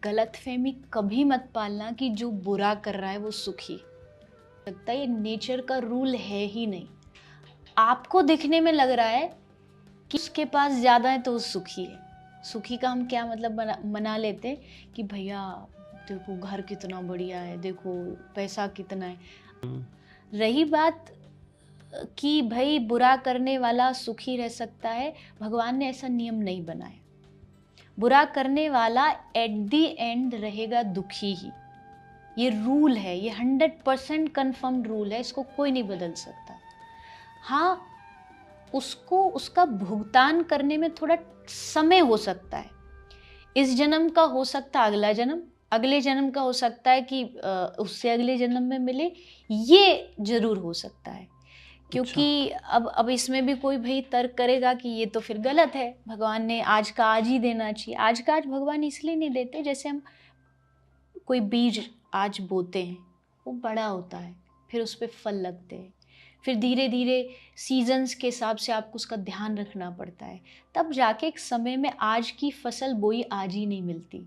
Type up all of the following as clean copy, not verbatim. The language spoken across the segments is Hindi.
गलतफहमी कभी मत पालना कि जो बुरा कर रहा है वो सुखी लगता है। ये नेचर का रूल है ही नहीं। आपको दिखने में लग रहा है कि उसके पास ज़्यादा है तो वो सुखी है। सुखी का हम क्या मतलब मना लेते हैं कि भैया देखो घर कितना बढ़िया है, देखो पैसा कितना है। रही बात कि भाई बुरा करने वाला सुखी रह सकता है, भगवान ने ऐसा नियम नहीं बनाया। बुरा करने वाला एट दी एंड रहेगा दुखी ही। ये रूल है, ये 100% कन्फर्म्ड रूल है, इसको कोई नहीं बदल सकता। हाँ, उसको उसका भुगतान करने में थोड़ा समय हो सकता है। इस जन्म का हो सकता है अगला जन्म, अगले जन्म का हो सकता है कि उससे अगले जन्म में मिले, ये जरूर हो सकता है। क्योंकि अब इसमें भी कोई भाई तर्क करेगा कि ये तो फिर गलत है, भगवान ने आज का आज ही देना चाहिए। आज का आज भगवान इसलिए नहीं देते, जैसे हम कोई बीज आज बोते हैं, वो बड़ा होता है, फिर उस पर फल लगते हैं, फिर धीरे धीरे सीजन्स के हिसाब से आपको उसका ध्यान रखना पड़ता है, तब जाके एक समय में आज की फसल बोई आज ही नहीं मिलती,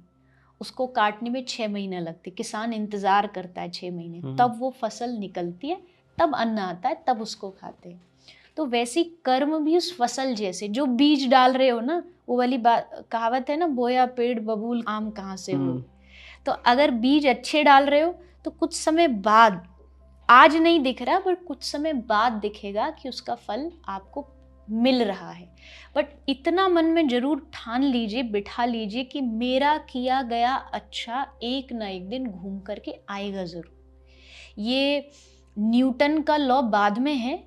उसको काटने में 6 महीना लगते। किसान इंतज़ार करता है 6 महीने, तब वो फसल निकलती है, तब अन्न आता है, तब उसको खाते हैं। तो वैसी कर्म भी उस फसल जैसे, जो बीज डाल रहे हो ना, वो वाली बात कहावत है ना, बोया पेड़ बबूल आम कहाँ से हो। तो अगर बीज अच्छे डाल रहे हो तो कुछ समय बाद, आज नहीं दिख रहा पर कुछ समय बाद दिखेगा कि उसका फल आपको मिल रहा है। बट इतना मन में जरूर ठान लीजिए, बिठा लीजिए कि मेरा किया गया अच्छा एक ना एक दिन घूम करके आएगा जरूर। ये न्यूटन का लॉ बाद में है,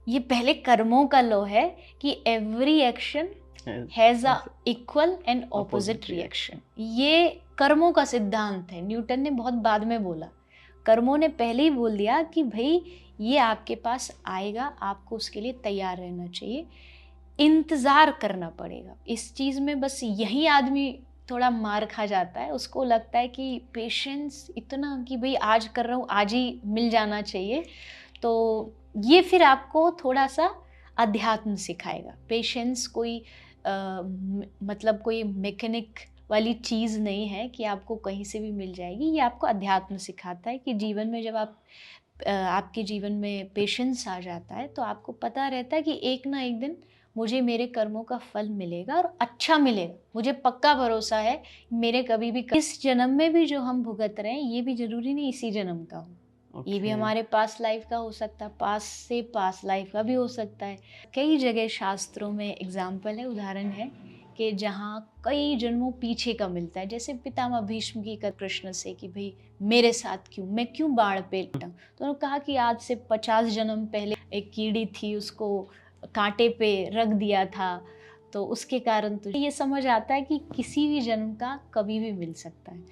ये पहले कर्मों का लॉ है कि every action has a equal and opposite reaction. ये कर्मों का सिद्धांत है, न्यूटन ने बहुत बाद में बोला। कर्मों ने पहले ही बोल दिया कि भाई ये आपके पास आएगा, आपको उसके लिए तैयार रहना चाहिए, इंतज़ार करना पड़ेगा। इस चीज़ में बस यही आदमी थोड़ा मार खा जाता है, उसको लगता है कि पेशेंस इतना कि भाई आज कर रहा हूँ आज ही मिल जाना चाहिए। तो ये फिर आपको थोड़ा सा अध्यात्म सिखाएगा। पेशेंस कोई मतलब कोई मैकेनिक वाली चीज़ नहीं है कि आपको कहीं से भी मिल जाएगी। ये आपको अध्यात्म सिखाता है कि जीवन में जब आपके जीवन में पेशेंस आ जाता है तो आपको पता रहता है कि एक ना एक दिन मुझे मेरे कर्मों का फल मिलेगा और अच्छा मिलेगा। मुझे पक्का भरोसा है मेरे कभी भी इस जन्म में भी जो हम भुगत रहे हैं, ये भी जरूरी नहीं इसी जन्म का हो। ये भी हमारे पास लाइफ का हो सकता है, पास से पास लाइफ का भी हो सकता है। कई जगह शास्त्रों में एग्जाम्पल है, उदाहरण है कि जहाँ कई जन्मों पीछे का मिलता है। जैसे पितामह भीष्म की कर कृष्ण से कि भाई मेरे साथ क्यों, मैं क्यों बाढ़ पे लटा। तो उन्होंने कहा कि आज से 50 जन्म पहले एक कीड़ी थी, उसको कांटे पे रख दिया था, तो उसके कारण तो ये समझ आता है कि किसी भी जन्म का कभी भी मिल सकता है।